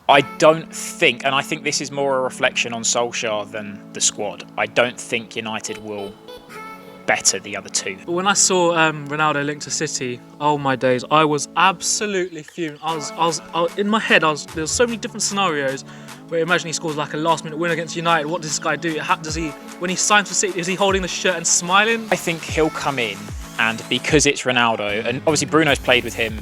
I don't think, and I think this is more a reflection on Solskjaer than the squad, I don't think United will better the other two. But when I saw Ronaldo linked to City, oh my days, I was absolutely fuming. I was in my head. There was so many different scenarios where imagine he scores like a last-minute win against United. What does this guy do? Does he, when he signs for City, is he holding the shirt and smiling? I think he'll come in, and because it's Ronaldo, and obviously Bruno's played with him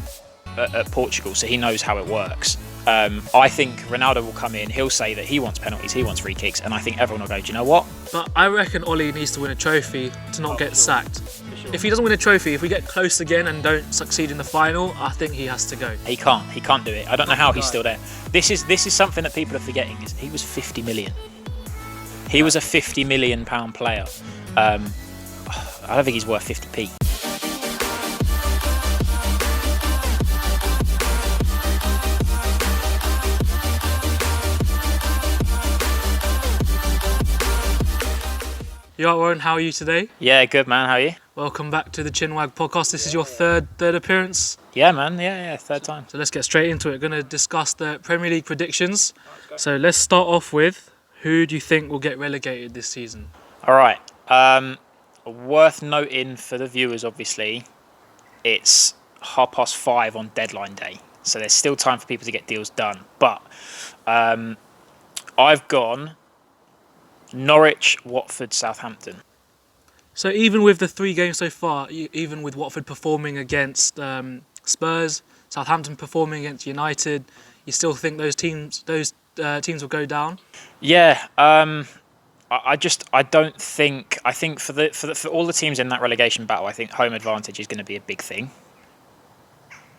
at Portugal, so he knows how it works. I think Ronaldo will come in, he'll say that he wants penalties, he wants free kicks, and I think everyone will go, do you know what? But I reckon Ollie needs to win a trophy to not get sacked. Sure. If he doesn't win a trophy, if we get close again and don't succeed in the final, I think he has to go. He can't do it. I don't know how he's still there. This is something that people are forgetting, is he was 50 million. He was a £50 million player. I don't think he's worth 50p. You alright, Warren? How are you today? Yeah, good man. How are you? Welcome back to the Chinwag podcast. This is your third appearance. Yeah, man. Yeah, third time. So let's get straight into it. We're going to discuss the Premier League predictions. So let's start off with, who do you think will get relegated this season? All right. Worth noting for the viewers, obviously, it's 5:30 on deadline day, so there's still time for people to get deals done. But I've gone Norwich, Watford, Southampton. So even with the 3 games so far, even with Watford performing against Spurs, Southampton performing against United, you still think those teams will go down? Yeah. I don't think. I think for all the teams in that relegation battle, I think home advantage is going to be a big thing.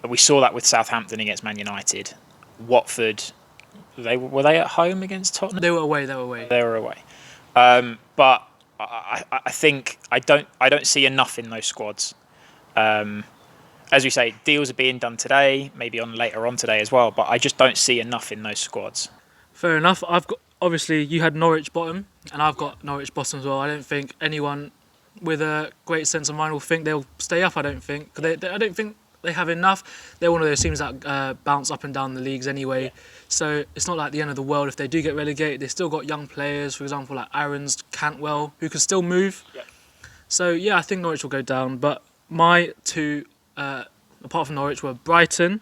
We saw that with Southampton against Man United. Watford, were they at home against Tottenham? They were away. They were away. But I think I don't see enough in those squads. As we say, deals are being done today, maybe later on today as well. But I just don't see enough in those squads. Fair enough. Obviously you had Norwich bottom, and I've got Norwich bottom as well. I don't think anyone with a great sense of mind will think they'll stay up. I don't think. I don't think they have enough. They're one of those teams that bounce up and down the leagues anyway. Yeah. So it's not like the end of the world if they do get relegated. They've still got young players, for example, like Aaron's, Cantwell, who can still move. Yeah. So yeah, I think Norwich will go down. But my two, apart from Norwich, were Brighton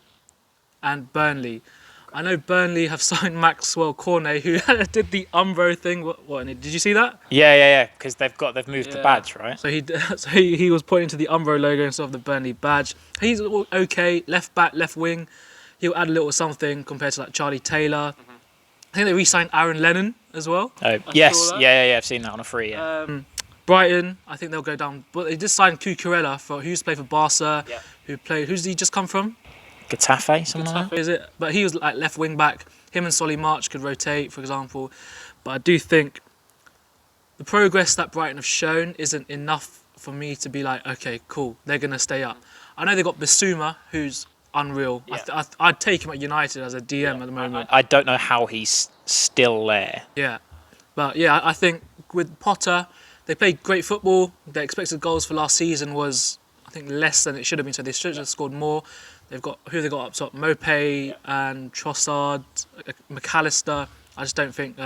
and Burnley. I know Burnley have signed Maxwell Cornet, who did the Umbro thing. What? Did you see that? Yeah. Because they've moved the badge, right? So he was pointing to the Umbro logo instead of the Burnley badge. He's okay, left back, left wing. He'll add a little something compared to like Charlie Taylor. Mm-hmm. I think they re-signed Aaron Lennon as well. Oh yes, yeah. I've seen that on a free. Yeah. Brighton, I think they'll go down, but they just signed Cucurella, who's played for Barca. Yeah. Who's he just come from? Getafe, something like that. Is it? But he was like left wing back. Him and Solly March could rotate, for example. But I do think the progress that Brighton have shown isn't enough for me to be like, okay, cool, they're going to stay up. I know they got Bissouma, who's unreal. Yeah. I'd take him at United as a DM at the moment. I don't know how he's still there. Yeah. But yeah, I think with Potter, they played great football. Their expected goals for last season was, I think, less than it should have been, so they should have scored more. They've got up top, Mopé and Trossard, McAllister. I just don't think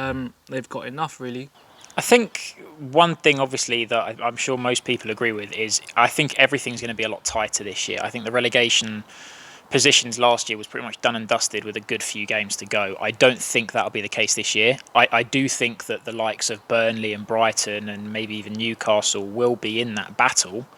they've got enough, really. I think one thing, obviously, that I'm sure most people agree with is I think everything's going to be a lot tighter this year. I think the relegation positions last year was pretty much done and dusted with a good few games to go. I don't think that'll be the case this year. I do think that the likes of Burnley and Brighton and maybe even Newcastle will be in that battle.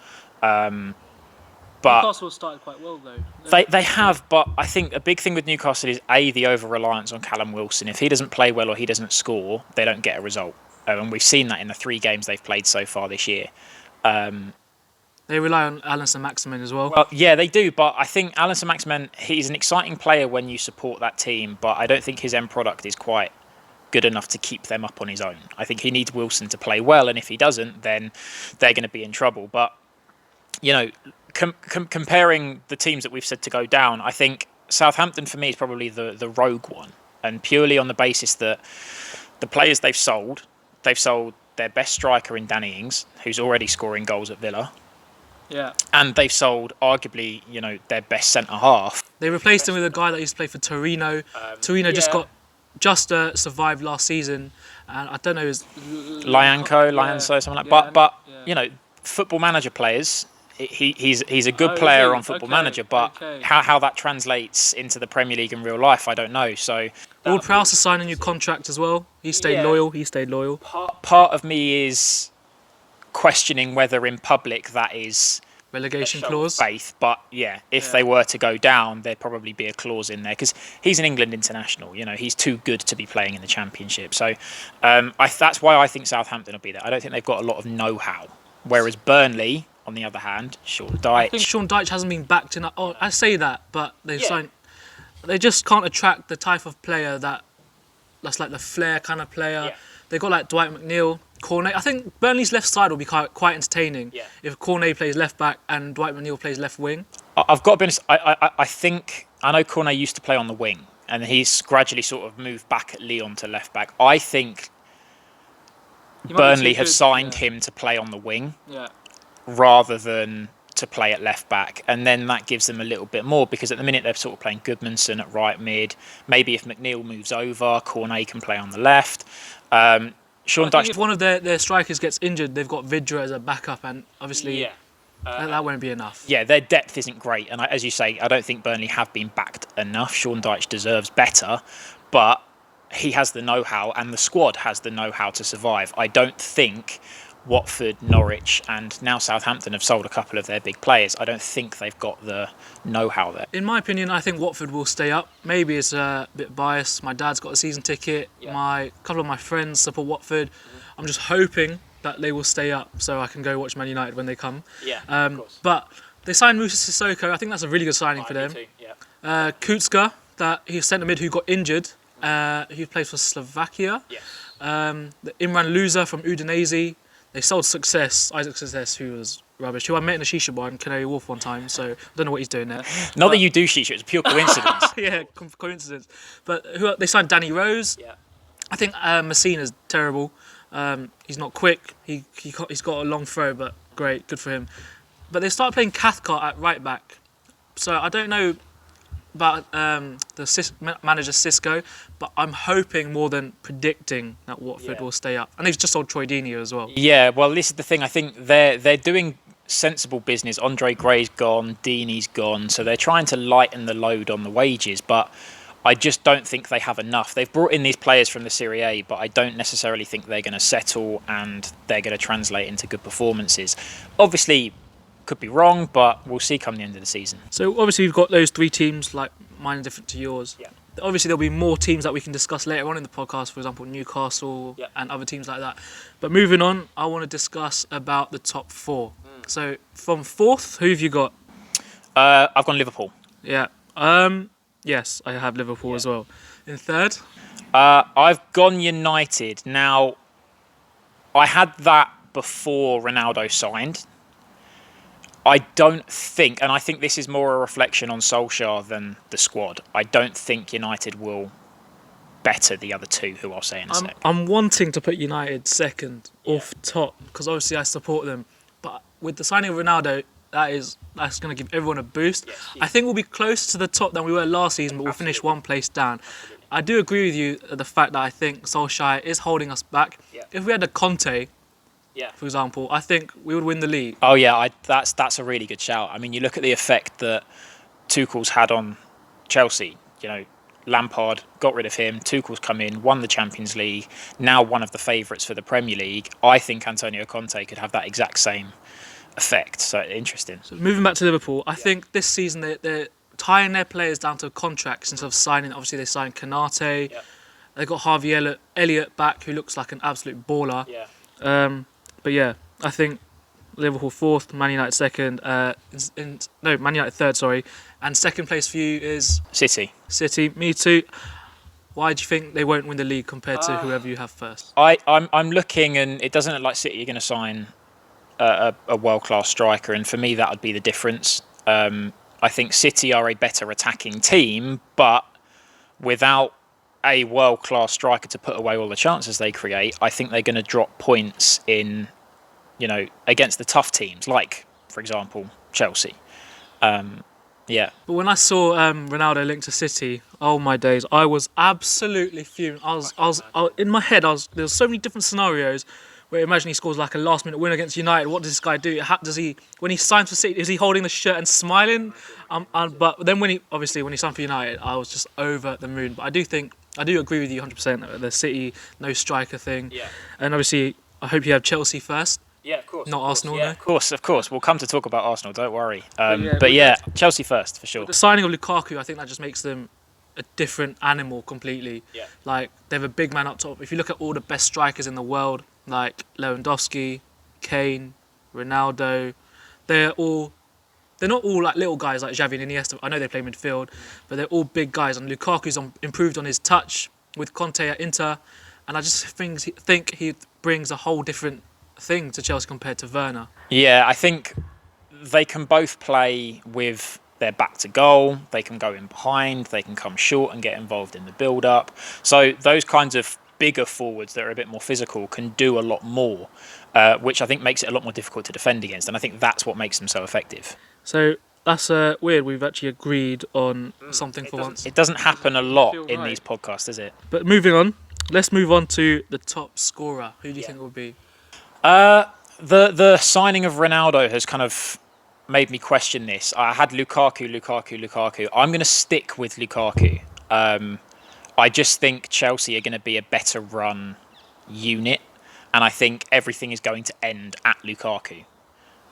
But Newcastle started quite well though. They have, but I think a big thing with Newcastle is the over-reliance on Callum Wilson. If he doesn't play well or he doesn't score, they don't get a result. And we've seen that in the 3 games they've played so far this year. They rely on Alisson Maximin as well. Well, yeah, they do, but I think Alisson Maximin, he's an exciting player when you support that team, but I don't think his end product is quite good enough to keep them up on his own. I think he needs Wilson to play well, and if he doesn't, then they're going to be in trouble. But, you know, comparing the teams that we've said to go down, I think Southampton for me is probably the rogue one, and purely on the basis that the players they've sold their best striker in Danny Ings, who's already scoring goals at Villa. Yeah. And they've sold arguably, their best centre half. They replaced him with a guy that used to play for Torino. Torino just survived last season, and I don't know his Lianco, something like that. But Football Manager players. He's a good player on Football Manager, but how that translates into the Premier League in real life, I don't know. So Ward-Prowse has signed a new contract as well. He stayed loyal. Part of me is questioning whether in public that is relegation clause. Faith, but if they were to go down, there'd probably be a clause in there because he's an England international. He's too good to be playing in the Championship. So that's why I think Southampton will be there. I don't think they've got a lot of know-how, whereas Burnley, on the other hand, Sean Dyche. I think Sean Dyche hasn't been backed enough. Oh, I say that, but they've signed. They just can't attract the type of player that's like the flair kind of player. Yeah. They've got like Dwight McNeil, Cornet. I think Burnley's left side will be quite entertaining if Cornet plays left back and Dwight McNeil plays left wing. I've got to be honest. I know Cornet used to play on the wing, and he's gradually sort of moved back at Lyon to left back. I think Burnley have signed him to play on the wing. Yeah. Rather than to play at left back, and then that gives them a little bit more because at the minute they're sort of playing Goodmanson at right mid. Maybe if McNeil moves over, Cornet can play on the left. Sean Dyche. If one of their strikers gets injured, they've got Vidra as a backup, and obviously that won't be enough. Yeah, their depth isn't great, and as you say, I don't think Burnley have been backed enough. Sean Dyche deserves better, but he has the know-how, and the squad has the know-how to survive. I don't think Watford, Norwich and now Southampton have sold a couple of their big players. I don't think they've got the know-how there. In my opinion, I think Watford will stay up. Maybe it's a bit biased. My dad's got a season ticket. A couple of my friends support Watford. I'm just hoping that they will stay up so I can go watch Man United when they come. Of course. But they signed Musa Sissoko. I think that's a really good signing for them. Kutska, that he's centre mid who got injured. He plays for Slovakia. Imran Luza from Udinese. They sold Isaac Success, who was rubbish, who I met in a shisha bar in Canary Wharf one time, so I don't know what he's doing there. Not that you do shisha, it's pure coincidence. Coincidence. But they signed Danny Rose. I think Messina's terrible. He's not quick. He's got a long throw, but great, good for him. But they started playing Cathcart at right back. So I don't know about the manager Cisco, but I'm hoping more than predicting that Watford will stay up. And they've just sold Troy Deeney as well. Yeah, well, this is the thing. I think they're doing sensible business. Andre Gray's gone, Deeney's gone, so they're trying to lighten the load on the wages, but I just don't think they have enough. They've brought in these players from the Serie A, but I don't necessarily think they're going to settle and they're going to translate into good performances. Obviously, could be wrong, but we'll see come the end of the season. So obviously we've got those three teams, like mine are different to yours. Obviously there'll be more teams that we can discuss later on in the podcast, for example Newcastle and other teams like that. But moving on, I want to discuss about the top four. So from fourth, who have you got? I've gone Liverpool. Yes, I have Liverpool as well. In third? I've gone United. Now, I had that before Ronaldo signed. I don't think, and I think this is more a reflection on Solskjaer than the squad, I don't think United will better the other two, who I'll say in a sec. I'm wanting to put United second off top, because obviously I support them. But with the signing of Ronaldo, that's going to give everyone a boost. I think we'll be closer to the top than we were last season, but we'll finish one place down. I do agree with you at the fact that I think Solskjaer is holding us back. If we had a Conte, for example, I think we would win the league. Oh yeah, that's a really good shout. I mean, you look at the effect that Tuchel's had on Chelsea. Lampard got rid of him. Tuchel's come in, won the Champions League. Now one of the favourites for the Premier League. I think Antonio Conte could have that exact same effect. So interesting. So moving back to Liverpool, I think this season they're tying their players down to contracts instead of signing. Obviously, they signed Kanate. They got Harvey Elliott back, who looks like an absolute baller. But yeah, I think Liverpool fourth, Man United second. Man United third, sorry. And second place for you is City. City, me too. Why do you think they won't win the league compared to whoever you have first? I'm looking, and it doesn't look like City are going to sign a world-class striker, and for me that would be the difference. I think City are a better attacking team, but without a world-class striker to put away all the chances they create, I think they're going to drop points in, against the tough teams like for example, Chelsea. Yeah. But when I saw Ronaldo linked to City, oh my days, I was absolutely fuming. In my head, there was so many different scenarios where imagine he scores like a last-minute win against United. What does this guy do? When he signs for City, is he holding the shirt and smiling? But then when he signed for United, I was just over the moon. But I do agree with you 100%. The City no striker thing, and obviously I hope you have Chelsea first. Yeah, of course. Not Arsenal, Yeah, though. of course. We'll come to talk about Arsenal, don't worry. But yeah, Chelsea first, for sure. The signing of Lukaku, I think that just makes them a different animal completely. Yeah. Like, they have a big man up top. If you look at all the best strikers in the world, like Lewandowski, Kane, Ronaldo, they're not all like little guys like Xavi and Iniesta. I know they play midfield, but they're all big guys. And Lukaku's improved on his touch with Conte at Inter. And I just think he brings a whole different thing to Chelsea compared to Werner. Yeah, I think they can both play with their back to goal. They can go in behind. They can come short and get involved in the build-up. So those kinds of bigger forwards that are a bit more physical can do a lot more, which I think makes it a lot more difficult to defend against. And I think that's what makes them so effective. So that's weird. We've actually agreed on something for once. It doesn't happen a lot in these podcasts, does it? But moving on, let's move on to the top scorer. Who do you think it will be? The signing of Ronaldo has kind of made me question this. I had Lukaku. I'm going to stick with Lukaku. I just think Chelsea are going to be a better run unit, and I think everything is going to end at Lukaku.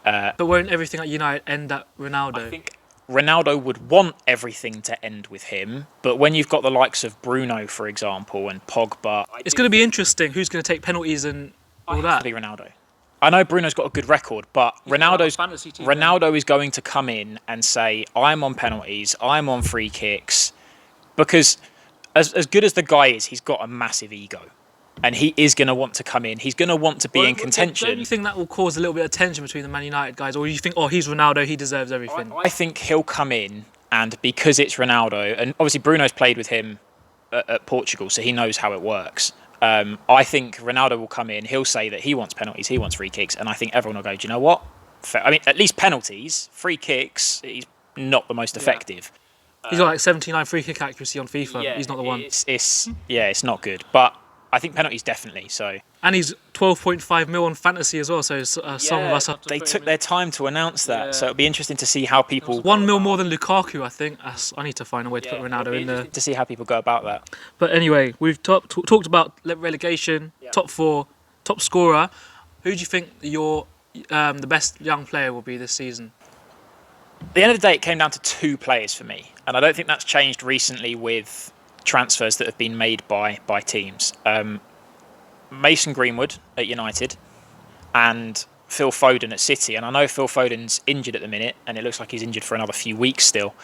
But won't everything at United end at Ronaldo? I think Ronaldo would want everything to end with him, but when you've got the likes of Bruno, for example, and Pogba... It's going to be interesting who's going to take penalties and all that. Be Ronaldo. I know Bruno's got a good record, but Ronaldo is going to come in and say, I'm on penalties, I'm on free kicks, because as good as the guy is, he's got a massive ego. And he is going to want to come in. He's going to want to be in contention. Don't you think that will cause a little bit of tension between the Man United guys? Or you think, he's Ronaldo, he deserves everything? I think he'll come in, and because it's Ronaldo, and obviously Bruno's played with him at Portugal, so he knows how it works. I think Ronaldo will come in, he'll say that he wants penalties, he wants free kicks, and I think everyone will go, do you know what? I mean, at least penalties, free kicks, he's not the most effective. He's got like 79 free kick accuracy on FIFA. Yeah, he's not the one. It's not good. But I think penalties definitely. So. And he's 12.5 mil on fantasy as well. So some of us have to. They took their time to announce that. So it'll be interesting to see how people. 1 mil more than Lukaku, I think. I need to find a way to put Ronaldo in there. To see how people go about that. But anyway, we've talked about relegation, top 4, top scorer. Who do you think the best young player will be this season? At the end of the day, it came down to 2 players for me. And I don't think that's changed recently with transfers that have been made by teams. Mason Greenwood at United and Phil Foden at City. And I know Phil Foden's injured at the minute, and it looks like he's injured for another few weeks still.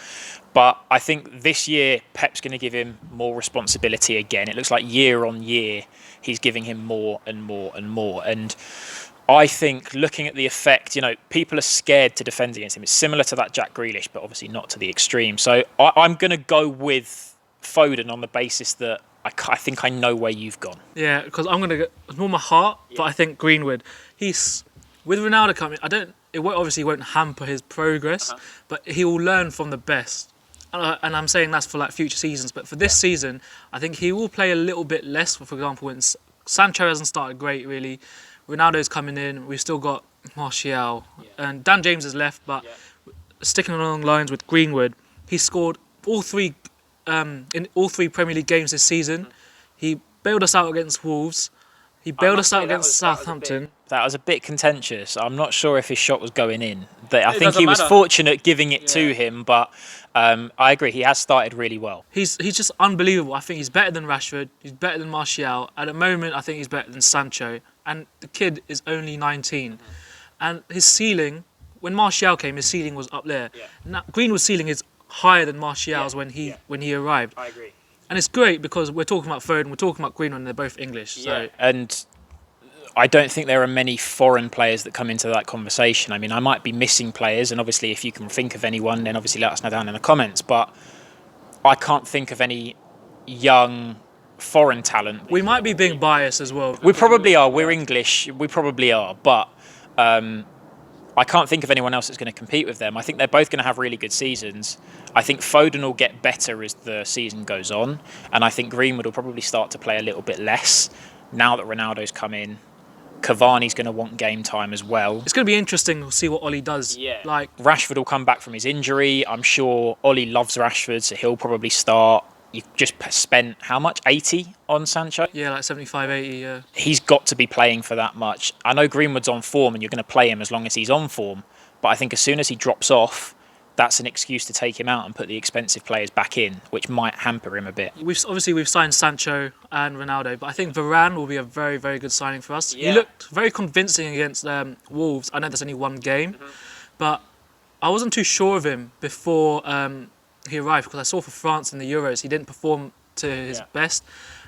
But I think this year Pep's going to give him more responsibility again. It looks like year on year he's giving him more and more and more. And I think looking at the effect, people are scared to defend against him. It's similar to that Jack Grealish, but obviously not to the extreme. So I'm going to go with Foden on the basis that I think I know where you've gone. Yeah, because I'm going to it's more my heart, but I think Greenwood. With Ronaldo coming, it obviously won't hamper his progress, but he will learn from the best. And I'm saying that's for like future seasons, but for this season, I think he will play a little bit less. For example, when Sancho hasn't started great, really. Ronaldo's coming in. We've still got Martial, and Dan James has left. But sticking along lines with Greenwood, he scored in all 3 Premier League games this season. He bailed us out against Wolves. He bailed us out against Southampton. That was a bit contentious. I'm not sure if his shot was going in. I think he was fortunate giving it to him, but I agree. He has started really well. He's just unbelievable. I think he's better than Rashford. He's better than Martial. At the moment, I think he's better than Sancho. And the kid is only 19. And his ceiling, when Martial came, his ceiling was up there. Now, Greenwood's ceiling is higher than Martial's when he arrived. I agree. And it's great because we're talking about Foden, we're talking about Greenwood, and they're both English. So. And I don't think there are many foreign players that come into that conversation. I mean, I might be missing players, and obviously if you can think of anyone, then obviously let us know down in the comments. But I can't think of any young foreign talent. We might be being biased as well. We probably are. We're English. We probably are. But I can't think of anyone else that's going to compete with them. I think they're both going to have really good seasons. I think Foden will get better as the season goes on, and I think Greenwood will probably start to play a little bit less now that Ronaldo's come in. Cavani's going to want game time as well. It's going to be interesting to see what Ollie does. Yeah. Like Rashford will come back from his injury. I'm sure Ollie loves Rashford, so he'll probably start. You just spent how much? 80 on Sancho? Yeah, like 75, 80, yeah. He's got to be playing for that much. I know Greenwood's on form and you're going to play him as long as he's on form, but I think as soon as he drops off, that's an excuse to take him out and put the expensive players back in, which might hamper him a bit. We've signed Sancho and Ronaldo, but I think Varane will be a very, very good signing for us. Yeah. He looked very convincing against Wolves. I know there's only one game, but I wasn't too sure of him before he arrived, because I saw for France in the Euros he didn't perform to his best,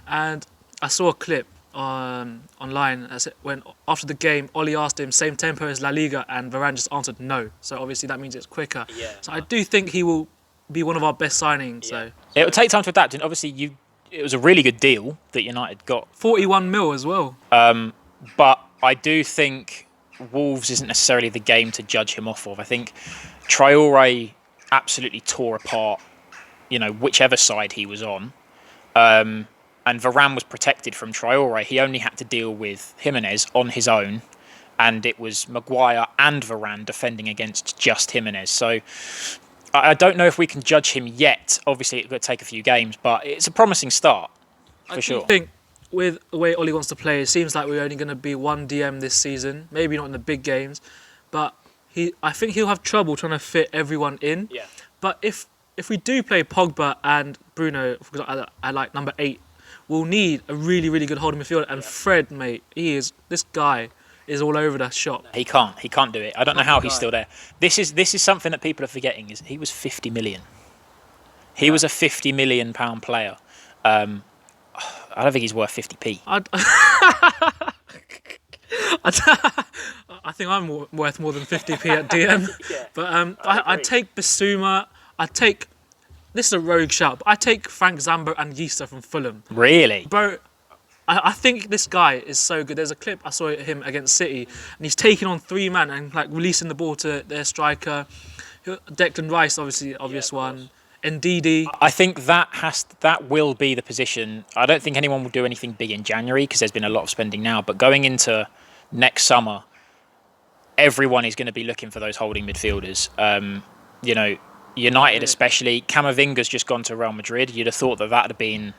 and I saw a clip online when after the game Ollie asked him same tempo as La Liga, and Varane just answered no, so obviously that means it's quicker. So I do think he will be one of our best signings. So it will take time to adapt, and obviously it was a really good deal that United got, 41 mil as well. but I do think Wolves isn't necessarily the game to judge him off of. I think Traore absolutely tore apart, whichever side he was on. And Varane was protected from Traore. He only had to deal with Jimenez on his own, and it was Maguire and Varane defending against just Jimenez. So I don't know if we can judge him yet. Obviously, it's going to take a few games, but it's a promising start, for sure. I think with the way Ollie wants to play, it seems like we're only going to be one DM this season, maybe not in the big games, but I think he'll have trouble trying to fit everyone in. Yeah. But if we do play Pogba and Bruno at like number 8, we'll need a really, really good holding midfielder. And Fred, mate, this guy is all over the shop. He can't do it. I don't know how he's still there. This is something that people are forgetting, is he was 50 million. He was a 50 million pound player. I don't think he's worth 50p. I think I'm worth more than 50p at DM. But I'd take Bissouma. This is a rogue shout, but I take Frank Zambo and Yista from Fulham. Really? Bro, I think this guy is so good. There's a clip I saw him against City, and he's taking on 3 men and like releasing the ball to their striker. Declan Rice, obviously, obvious one. Ndidi. I think that will be the position. I don't think anyone will do anything big in January because there's been a lot of spending now. But going into next summer, everyone is going to be looking for those holding midfielders. United especially. Camavinga's just gone to Real Madrid. You'd have thought that would have been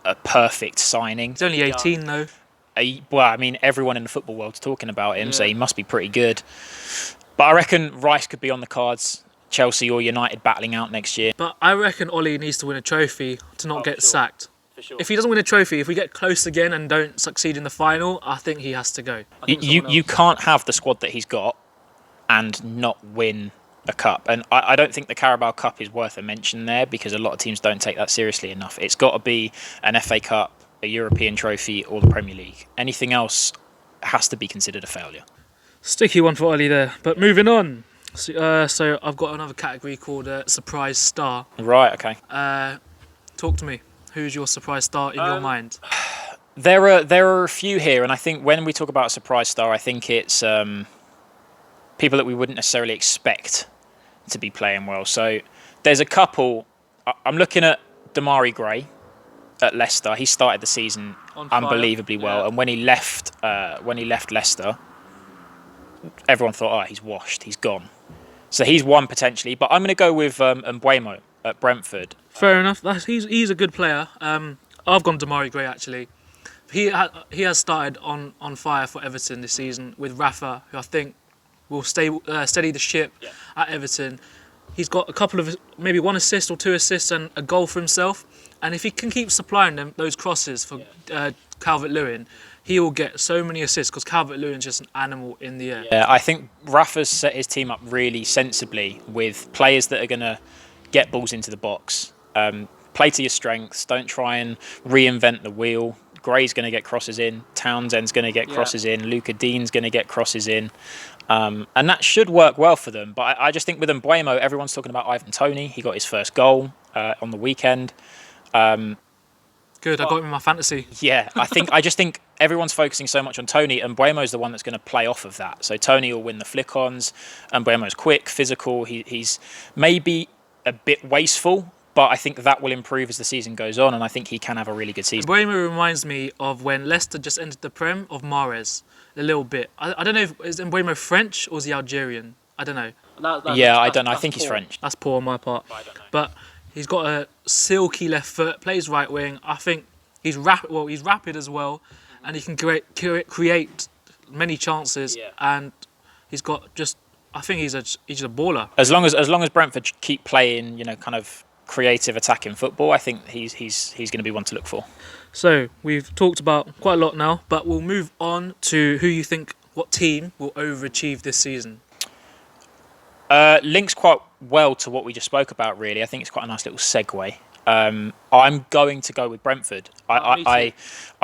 a perfect signing. He's only 18 though. Well, I mean, everyone in the football world's talking about him, so he must be pretty good. But I reckon Rice could be on the cards. Chelsea or United battling out next year. But I reckon Ollie needs to win a trophy to not get sacked. For sure. If he doesn't win a trophy, if we get close again and don't succeed in the final, I think he has to go. You can't have the squad that he's got and not win a cup. And I don't think the Carabao Cup is worth a mention there because a lot of teams don't take that seriously enough. It's got to be an FA Cup, a European trophy or the Premier League. Anything else has to be considered a failure. Sticky one for Ollie there. But moving on. So I've got another category called Surprise Star. Right, okay. Talk to me. Who's your surprise star in your mind? There are a few here, and I think when we talk about a surprise star, I think it's people that we wouldn't necessarily expect to be playing well. So there's a couple. I'm looking at Damari Gray at Leicester. He started the season unbelievably well, and when he left Leicester, everyone thought, he's washed, he's gone. So he's one potentially, but I'm going to go with Mbeumo at Brentford. Fair enough. He's a good player. I've gone Damari Gray actually. He has started on fire for Everton this season with Rafa, who I think will steady the ship at Everton. He's got a couple of, maybe 1 assist or 2 assists and a goal for himself. And if he can keep supplying those crosses for Calvert-Lewin, he will get so many assists because Calvert-Lewin's just an animal in the air. Yeah, I think Rafa's set his team up really sensibly with players that are going to get balls into the box. Play to your strengths. Don't try and reinvent the wheel. Gray's going to get crosses in. Townsend's going to get crosses in. Luca Dean's going to get crosses in. And that should work well for them. But I just think with Mbeumo, everyone's talking about Ivan Toney. He got his first goal on the weekend. Good, I got him in my fantasy. Yeah, I just think everyone's focusing so much on Tony, and Buemo's the one that's going to play off of that. So Tony will win the flick-ons, and Buemo's quick, physical. He's maybe a bit wasteful, but I think that will improve as the season goes on, and I think he can have a really good season. Buemo reminds me of when Leicester just entered the Prem of Mahrez a little bit. I don't know if is Buemo French or is he Algerian? I don't know. I don't know. I think he's French. That's poor on my part. I don't know. But he's got a silky left foot, plays right wing. I think he's rapid. Well, he's rapid as well, and he can create many chances. Yeah. And he's got just. I think he's a baller. As long as Brentford keep playing, kind of creative attacking football, I think he's going to be one to look for. So we've talked about quite a lot now, but we'll move on to who you think, what team will overachieve this season. Links quite well to what we just spoke about, really. I think it's quite a nice little segue. I'm going to go with Brentford. I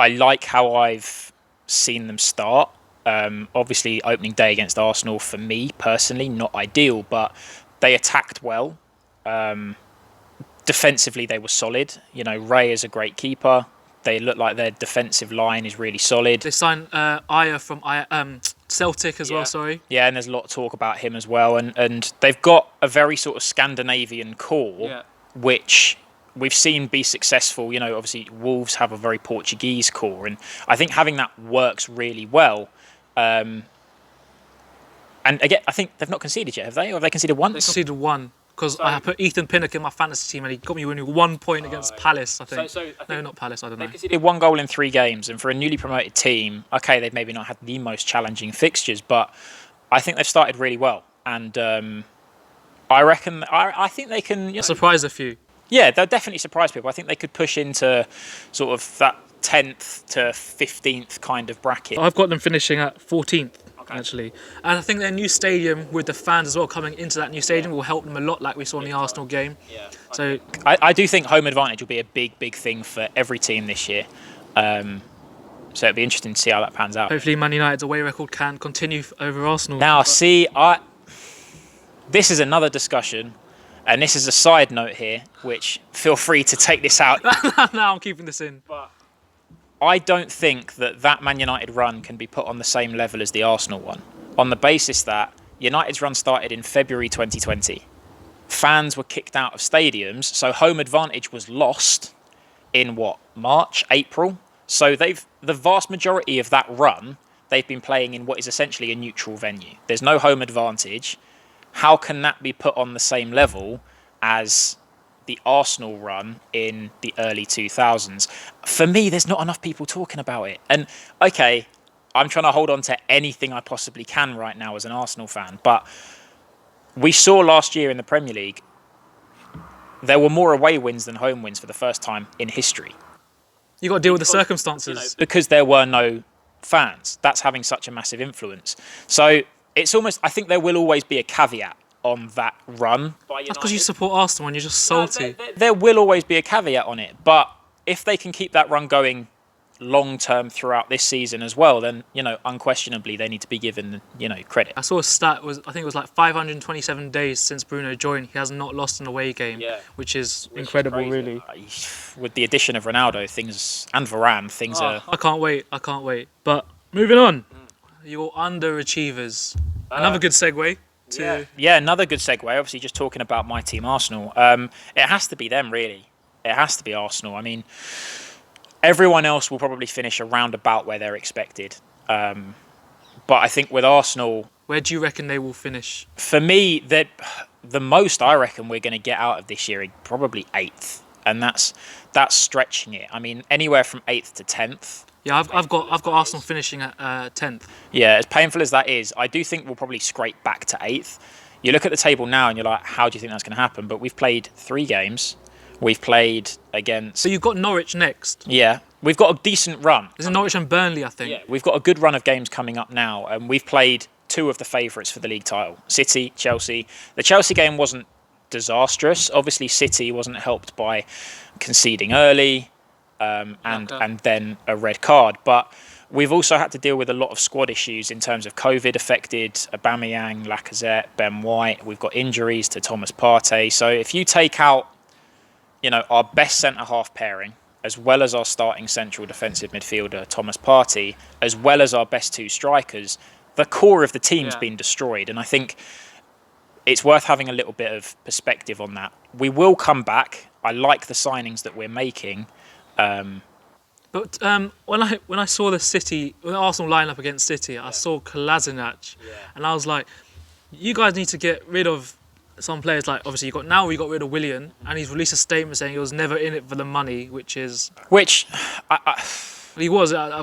like how I've seen them start. Obviously, opening day against Arsenal, for me personally, not ideal, but they attacked well. Defensively, they were solid. Ray is a great keeper. They look like their defensive line is really solid. They signed Aya from Celtic as well, sorry. Yeah, and there's a lot of talk about him as well. And they've got a very sort of Scandinavian core, which we've seen be successful. Obviously, Wolves have a very Portuguese core. And I think having that works really well. And again, I think they've not conceded yet, have they? Or have they conceded once? They conceded one. Because I put Ethan Pinnock in my fantasy team and he got me winning 1 point against Palace, I think. No, not Palace, I don't know. They conceded 1 goal in 3 games, and for a newly promoted team, okay, they've maybe not had the most challenging fixtures, but I think they've started really well. And I think they can... surprise a few. Yeah, they'll definitely surprise people. I think they could push into sort of that 10th to 15th kind of bracket. I've got them finishing at 14th. Actually, and I think their new stadium with the fans as well coming into that new stadium will help them a lot, like we saw in the Arsenal game. Yeah. So I do think home advantage will be a big thing for every team this year. So it'll be interesting to see how that pans out. Hopefully, Man United's away record can continue over Arsenal. Now, this is another discussion, and this is a side note here, which feel free to take this out. Now I'm keeping this in. But I don't think that Man United run can be put on the same level as the Arsenal one, on the basis that United's run started in February 2020. Fans were kicked out of stadiums, so home advantage was lost in March, April. So the vast majority of that run, they've been playing in what is essentially a neutral venue. There's no home advantage. How can that be put on the same level as the Arsenal run in the early 2000s? For me, there's not enough people talking about it. And okay, I'm trying to hold on to anything I possibly can right now as an Arsenal fan, but we saw last year in the Premier League, there were more away wins than home wins for the first time in history. You got to deal with the circumstances. Because there were no fans. That's having such a massive influence. So it's almost, I think there will always be a caveat on that run. That's because you support Arsenal and you're just salty. There will always be a caveat on it, but if they can keep that run going long term throughout this season as well, then unquestionably they need to be given credit. I saw a stat, I think it was like 527 days since Bruno joined. He has not lost an away game, which is incredible, really. With the addition of Ronaldo, and Varane, things are. I can't wait. But moving on, your underachievers. Another good segue. Another good segue. Obviously, just talking about my team, Arsenal. It has to be them, really. It has to be Arsenal. I mean, everyone else will probably finish around about where they're expected. But I think with Arsenal... Where do you reckon they will finish? For me, the most I reckon we're going to get out of this year is probably 8th. And that's stretching it. I mean, anywhere from 8th to 10th. Yeah, I've got Arsenal finishing at 10th. Yeah, as painful as that is, I do think we'll probably scrape back to 8th. You look at the table now and you're like, how do you think that's going to happen? But we've played 3 games. We've played against... So you've got Norwich next? Yeah, we've got a decent run. There's Norwich and Burnley, I think. Yeah, we've got a good run of games coming up now, and we've played 2 of the favourites for the league title. City, Chelsea. The Chelsea game wasn't disastrous. Obviously, City wasn't helped by conceding early. And then a red card. But we've also had to deal with a lot of squad issues in terms of COVID affected Aubameyang, Lacazette, Ben White. We've got injuries to Thomas Partey. So if you take out, our best centre-half pairing, as well as our starting central defensive midfielder Thomas Partey, as well as our best 2 strikers, the core of the team's been destroyed. And I think it's worth having a little bit of perspective on that. We will come back. I like the signings that we're making. But when I saw the Arsenal line up against City, I saw Kolasinac, and I was like, you guys need to get rid of some players. Like obviously we got rid of Willian, and he's released a statement saying he was never in it for the money, which he was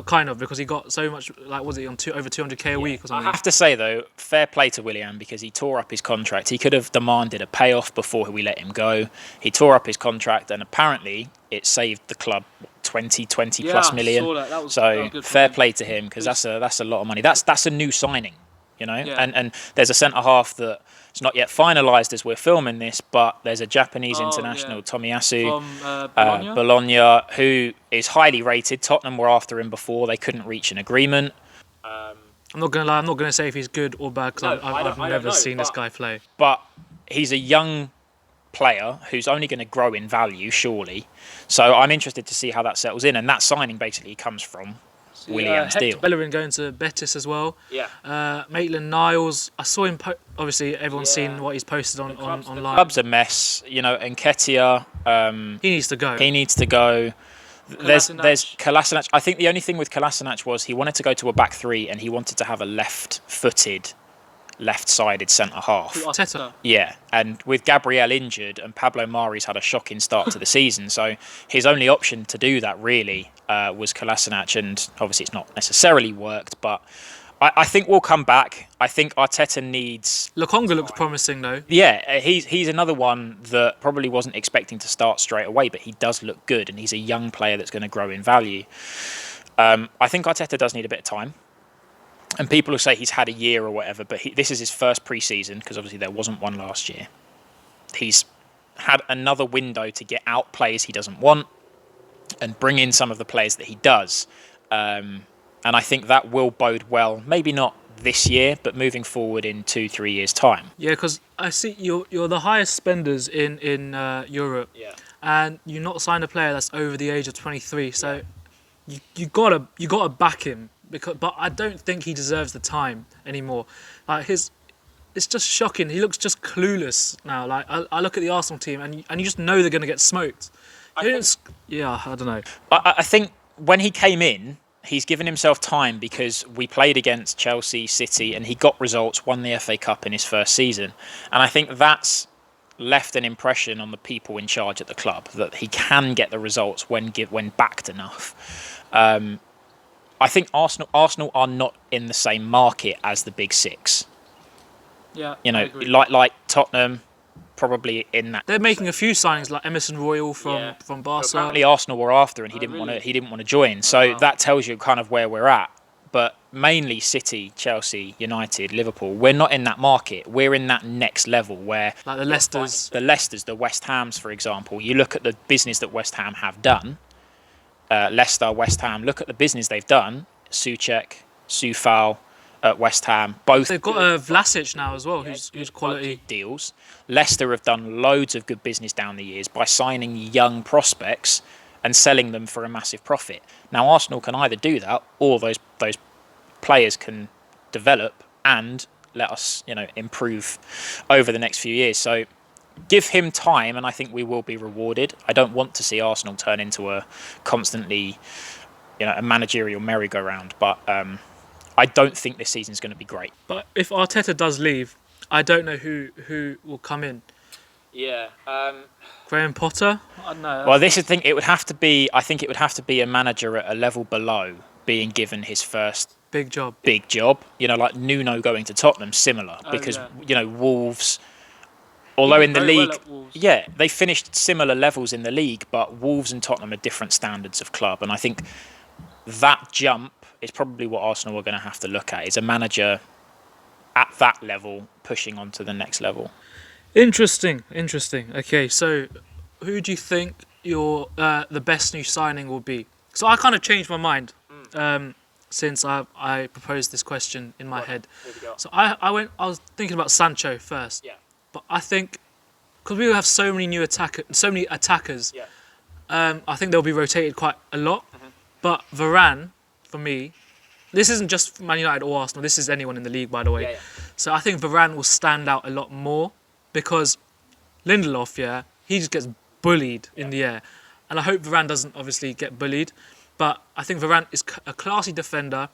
kind of, because he got so much, like was it on over 200k a week or something. I have to say though, fair play to Willian, because he tore up his contract. He could have demanded a payoff before we let him go. He tore up his contract, and apparently it saved the club 20 plus million. I saw that. That was good fair play to him, because that's a lot of money. That's a new signing, you know. And there's a centre half that it's not yet finalised as we're filming this, but there's a Japanese international, Tomiyasu from Bologna, who is highly rated. Tottenham were after him before; they couldn't reach an agreement. I'm not gonna lie. I'm not gonna say if he's good or bad, because I've never seen this guy play. But he's a young player who's only going to grow in value, surely. So I'm interested to see how that settles in. And that signing basically comes from Willian's deal. Bellerin going to Betis as well. Yeah. Maitland-Niles, I saw him. Obviously, everyone's seen what he's posted online. The club's a mess, you know. Nketiah, he needs to go. There's Kolasinac. I think the only thing with Kolasinac was he wanted to go to a back 3, and he wanted to have a left-footed, left-sided centre half. Arteta. Yeah, and with Gabriel injured and Pablo Mari's had a shocking start to the season, so his only option to do that really was Kolasinac, and obviously it's not necessarily worked, but I think we'll come back. I think Arteta needs... Lokonga looks promising though. Yeah, he's another one that probably wasn't expecting to start straight away, but he does look good, and he's a young player that's going to grow in value. I think Arteta does need a bit of time. And people will say he's had a year or whatever, but this is his first pre-season, because obviously there wasn't one last year. He's had another window to get out players he doesn't want and bring in some of the players that he does. And I think that will bode well, maybe not this year, but moving forward in 2-3 years' time. Yeah, because I see you're the highest spenders in Europe, and you not sign a player that's over the age of 23, so you gotta back him. But I don't think he deserves the time anymore. Like it's just shocking. He looks just clueless now. Like I look at the Arsenal team, and you just know they're going to get smoked. I don't know. I think when he came in, he's given himself time, because we played against Chelsea, City, and he got results, won the FA Cup in his first season. And I think that's left an impression on the people in charge at the club, that he can get the results when backed enough. I think Arsenal are not in the same market as the big 6. Yeah, you know, like Tottenham, probably in that. They're making a few signings like Emerson Royal from Barca. Apparently Arsenal were after, and he didn't want to join. So that tells you kind of where we're at. But mainly City, Chelsea, United, Liverpool, we're not in that market. We're in that next level where... Like the Leicesters. The West Hams, for example. You look at the business that West Ham have done. Leicester, West Ham, look at the business they've done. Souček, Soufal at West Ham, both... They've got Vlasic now as well, who's quality. Deals. Leicester have done loads of good business down the years by signing young prospects and selling them for a massive profit. Now Arsenal can either do that, or those players can develop and let us, improve over the next few years. So give him time, and I think we will be rewarded. I don't want to see Arsenal turn into a constantly, a managerial merry-go-round, but I don't think this season's going to be great. But if Arteta does leave, I don't know who will come in. Yeah. Graham Potter? I don't know. Well, this is the thing. I think it would have to be a manager at a level below being given his first big job. Like Nuno going to Tottenham, similar. Because, Wolves... Although in the league, they finished similar levels in the league, but Wolves and Tottenham are different standards of club. And I think that jump is probably what Arsenal are going to have to look at, is a manager at that level pushing on to the next level. Interesting. Okay, so who do you think the best new signing will be? So I kind of changed my mind since I proposed this question in my head. So I was thinking about Sancho first. Yeah. But I think, because we have so many attackers, I think they'll be rotated quite a lot. But Varane, for me, this isn't just Man United or Arsenal. This is anyone in the league, by the way. Yeah. So I think Varane will stand out a lot more because Lindelof, he just gets bullied in the air. And I hope Varane doesn't obviously get bullied. But I think Varane is a classy defender.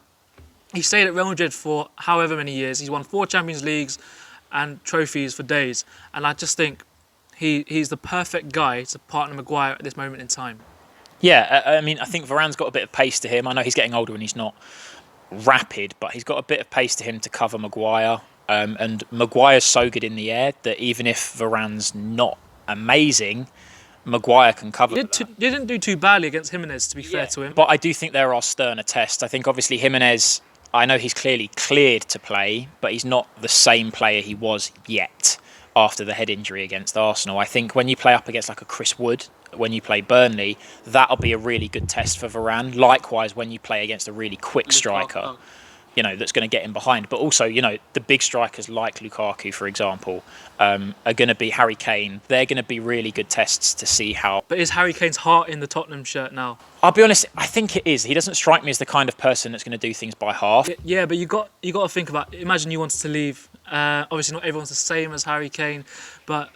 He stayed at Real Madrid for however many years. He's won 4 Champions Leagues and trophies for days. And I just think he's the perfect guy to partner Maguire at this moment in time. Yeah, I mean, I think Varane's got a bit of pace to him. I know he's getting older and he's not rapid, but he's got a bit of pace to him to cover Maguire. And Maguire's so good in the air that even if Varane's not amazing, Maguire can cover that. Didn't do too badly against Jimenez, to be fair to him. But I do think there are sterner tests. I think obviously Jimenez, I know he's clearly cleared to play, but he's not the same player he was yet after the head injury against Arsenal. I think when you play up against like a Chris Wood, when you play Burnley, that'll be a really good test for Varane. Likewise, when you play against a really quick striker, that's going to get him behind. But also, the big strikers like Lukaku, for example, are going to be Harry Kane. They're going to be really good tests to see how. But is Harry Kane's heart in the Tottenham shirt now? I'll be honest, I think it is. He doesn't strike me as the kind of person that's going to do things by half. Yeah, but you got to think about. Imagine you wanted to leave. Obviously, not everyone's the same as Harry Kane, but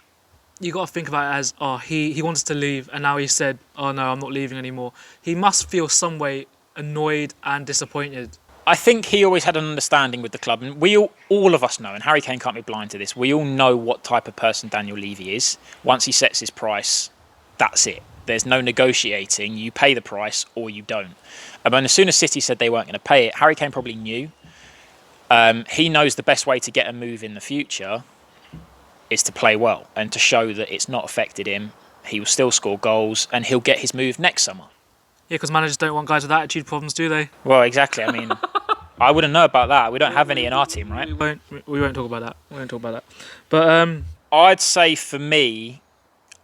you got to think about it as, he wanted to leave, and now he said, oh no, I'm not leaving anymore. He must feel some way annoyed and disappointed. I think he always had an understanding with the club, and all of us know, and Harry Kane can't be blind to this, we all know what type of person Daniel Levy is. Once he sets his price, that's it. There's no negotiating. You pay the price or you don't. And as soon as City said they weren't going to pay it, Harry Kane probably knew. He knows the best way to get a move in the future is to play well and to show that it's not affected him. He will still score goals and he'll get his move next summer. Yeah, because managers don't want guys with attitude problems, do they? Well, exactly. I mean, I wouldn't know about that. We don't have any in our team, right? We won't talk about that. But I'd say for me,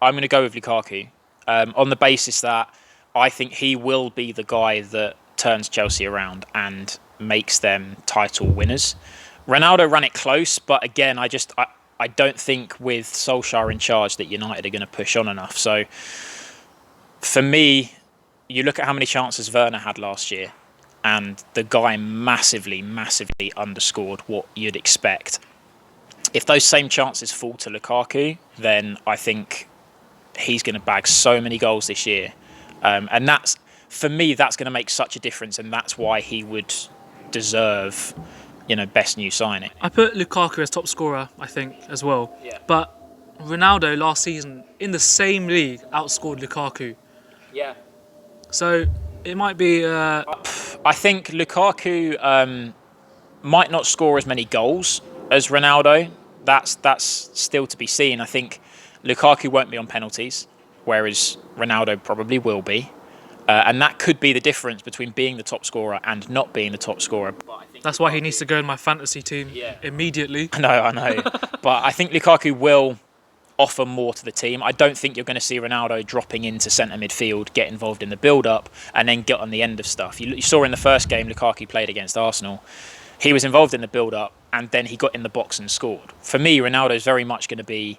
I'm going to go with Lukaku on the basis that I think he will be the guy that turns Chelsea around and makes them title winners. Ronaldo ran it close, but again, I don't think with Solskjaer in charge that United are going to push on enough. So for me, you look at how many chances Werner had last year, and the guy massively, massively underscored what you'd expect. If those same chances fall to Lukaku, then I think he's going to bag so many goals this year. And that's, for me, that's going to make such a difference, and that's why he would deserve, best new signing. I put Lukaku as top scorer, I think, as well. Yeah. But Ronaldo last season, in the same league, outscored Lukaku. Yeah. So it might be... I think Lukaku might not score as many goals as Ronaldo. That's still to be seen. I think Lukaku won't be on penalties, whereas Ronaldo probably will be. And that could be the difference between being the top scorer and not being the top scorer. That's why he needs to go in my fantasy team immediately. I know. But I think Lukaku will offer more to the team. I don't think you're going to see Ronaldo dropping into centre midfield, get involved in the build-up, and then get on the end of stuff. You saw in the first game Lukaku played against Arsenal. He was involved in the build-up, and then he got in the box and scored. For me, Ronaldo's very much going to be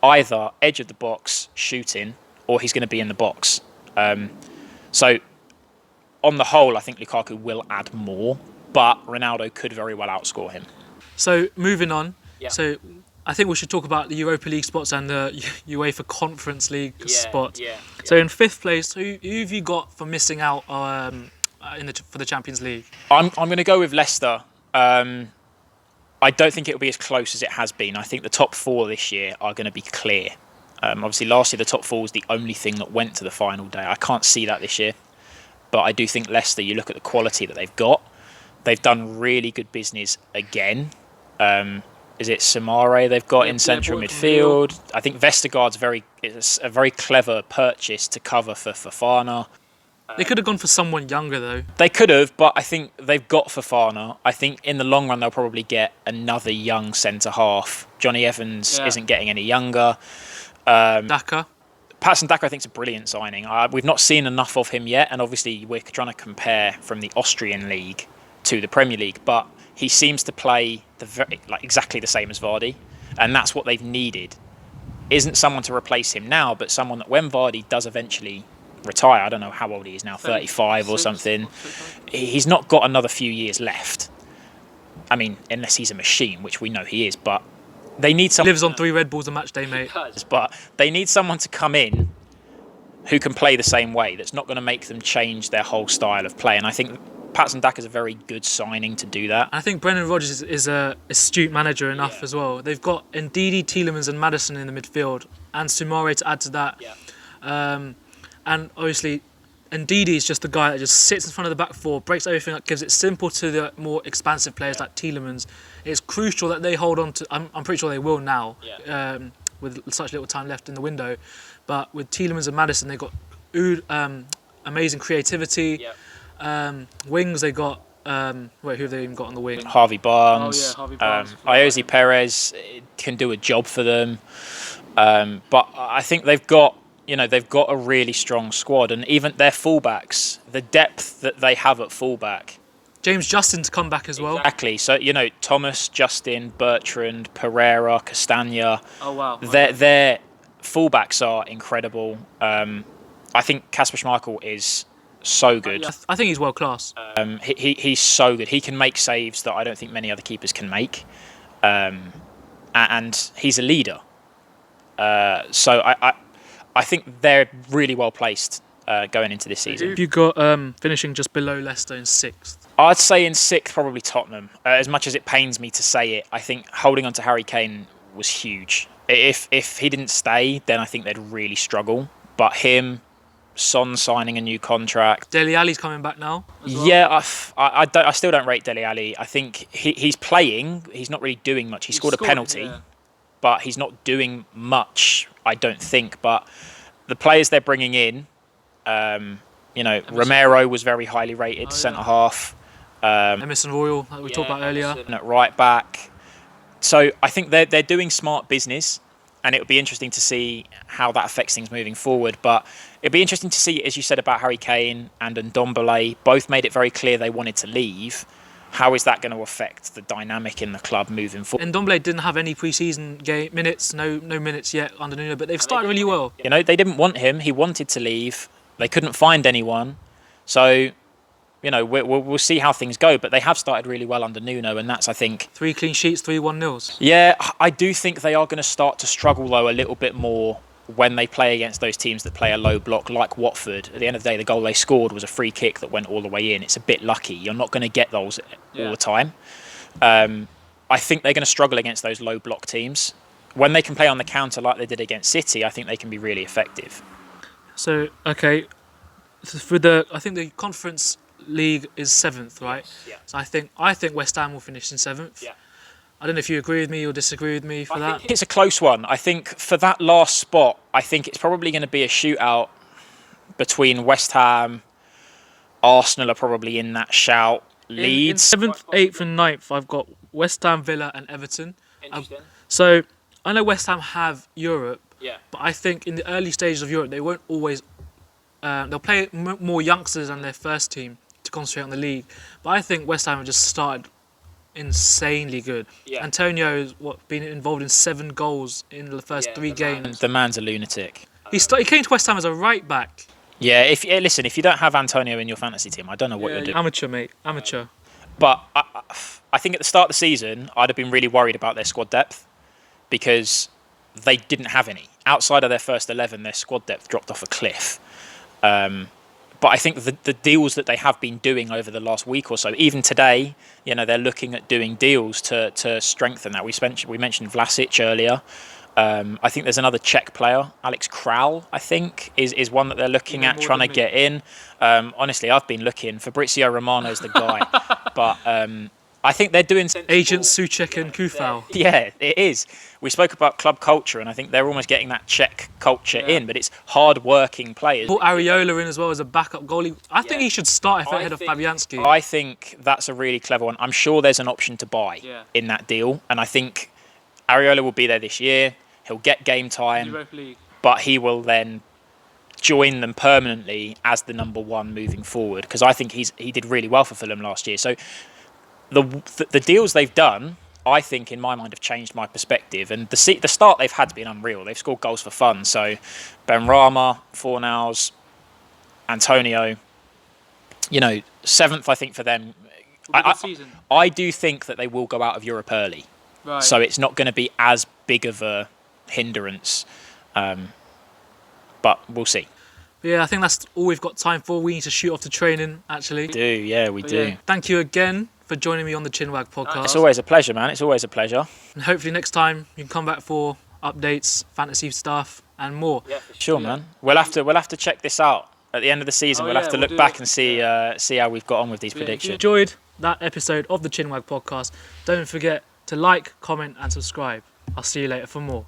either edge of the box, shooting, or he's going to be in the box. So, on the whole, I think Lukaku will add more, but Ronaldo could very well outscore him. So, moving on. Yeah. So, I think we should talk about the Europa League spots and the UEFA Conference League spot. Yeah. So, in 5th place, who have you got for missing out for the Champions League? I'm going to go with Leicester. I don't think it'll be as close as it has been. I think the top 4 this year are going to be clear. Obviously, last year the top 4 was the only thing that went to the final day. I can't see that this year. But I do think Leicester, you look at the quality that they've got, they've done really good business again. Is it Samare they've got in central midfield? I think Vestergaard's a very clever purchase to cover for Fofana. They could have gone for someone younger, though. They could have, but I think they've got Fofana. I think in the long run they'll probably get another young centre-half. Johnny Evans isn't getting any younger. Daka. Patson Daka, I think, is a brilliant signing. We've not seen enough of him yet, and obviously we're trying to compare from the Austrian league to the Premier League, but he seems to play exactly the same as Vardy, and that's what they've needed. Isn't someone to replace him now, but someone that when Vardy does eventually retire. I don't know how old he is now, 35 or something. He's not got another few years left. I mean, unless he's a machine, which we know he is, but they need someone... Lives on 3 Red Bulls a match day, mate. But they need someone to come in who can play the same way, that's not going to make them change their whole style of play. And I think Patson Daka's a very good signing to do that. I think Brendan Rodgers is a astute manager enough as well. They've got Ndidi, Tielemans and Maddison in the midfield, and Sumare to add to that. And obviously, Ndidi is just the guy that just sits in front of the back four, breaks everything up, gives it simple to the more expansive players like Tielemans. It's crucial that they hold on to... I'm pretty sure they will now, with such little time left in the window. But with Tielemans and Maddison, they've got amazing creativity. Wings, they got... who have they even got on the wing? Harvey Barnes. Harvey Barnes. Iosi Perez can do a job for them. But I think they've got a really strong squad, and even their fullbacks, the depth that they have at fullback. James Justin to come back as well. Exactly. So, Thomas, Justin, Bertrand, Pereira, Castagna. Oh, wow. Their fullbacks are incredible. I think Kasper Schmeichel is so good. I think he's world class. He's so good. He can make saves that I don't think many other keepers can make. And he's a leader. So I think they're really well placed going into this season. You got finishing just below Leicester in 6th. I'd say in 6th, probably Tottenham. As much as it pains me to say it, I think holding on to Harry Kane was huge. If he didn't stay, then I think they'd really struggle. But him, Son signing a new contract. Dele Alli's coming back now as well. Yeah, I still don't rate Dele Alli. I think he's playing. He's not really doing much. He scored a penalty, but he's not doing much, I don't think. But the players they're bringing in, Romero was very highly rated, centre-half. Emerson Royal, like we talked about earlier. At right back. So I think they're doing smart business, and it would be interesting to see how that affects things moving forward. But it'd be interesting to see, as you said about Harry Kane and Ndombele, both made it very clear they wanted to leave. How is that going to affect the dynamic in the club moving forward? Ndombele didn't have any pre-season game minutes, no minutes yet under Nuno, but they've started really well. They didn't want him. He wanted to leave. They couldn't find anyone. So, we'll see how things go. But they have started really well under Nuno, and that's, I think... 3 clean sheets, 3 1-0s. Yeah, I do think they are going to start to struggle, though, a little bit more when they play against those teams that play a low block, like Watford. At the end of the day, the goal they scored was a free kick that went all the way in. It's a bit lucky. You're not going to get those all the time. I think they're going to struggle against those low block teams. When they can play on the counter like they did against City, I think they can be really effective. So, okay, I think the Conference League is 7th, right? Yeah. So I think West Ham will finish in 7th. Yeah. I don't know if you agree with me or disagree with me for that. It's a close one. I think for that last spot, I think it's probably going to be a shootout between West Ham, Arsenal are probably in that shout. Leeds. In 7th, 8th and 9th, I've got West Ham, Villa and Everton. Interesting. So I know West Ham have Europe, Yeah. but I think in the early stages of Europe, they won't always... they'll play more youngsters than their first team to concentrate on the league. But I think West Ham have just started insanely good. Yeah. Antonio's been involved in 7 goals in the first 3 games. The man's a lunatic. He came to West Ham as a right back. Yeah, if you don't have Antonio in your fantasy team, I don't know what you're doing. Amateur, mate. Amateur. But I think at the start of the season, I'd have been really worried about their squad depth because they didn't have any. Outside of their first 11, their squad depth dropped off a cliff. But I think the deals that they have been doing over the last week or so, even today, they're looking at doing deals to strengthen that. We mentioned Vlasic earlier. I think there's another Czech player, Alex Kral, I think, is one that they're looking at trying to get in. Honestly, I've been looking. Fabrizio Romano's the guy. But I think they're doing... Agent Souček and Kufal. Yeah, it is. We spoke about club culture, and I think they're almost getting that Czech culture in, but it's hard-working players. Put Areola in as well as a backup goalie. I think he should start ahead of Fabianski. I think that's a really clever one. I'm sure there's an option to buy in that deal, and I think Areola will be there this year. He'll get game time, but he will then join them permanently as the number 1 moving forward, because I think he did really well for Fulham last year. So the deals they've done, I think, in my mind, have changed my perspective. And the start they've had has been unreal. They've scored goals for fun. So Benrahma, Fornals, Antonio. You know, 7th, I think, for them. I do think that they will go out of Europe early. Right. So it's not going to be as big of a hindrance. But we'll see. Yeah, I think that's all we've got time for. We need to shoot off to training, actually. We do. Yeah. Thank you again for joining me on the Chinwag podcast. It's always a pleasure, man. It's always a pleasure. And hopefully next time you can come back for updates, fantasy stuff, and more. Yeah, sure, man. We'll have to check this out at the end of the season. We'll have to look back and see how we've got on with these predictions. If you enjoyed that episode of the Chinwag podcast, don't forget to like, comment, and subscribe. I'll see you later for more.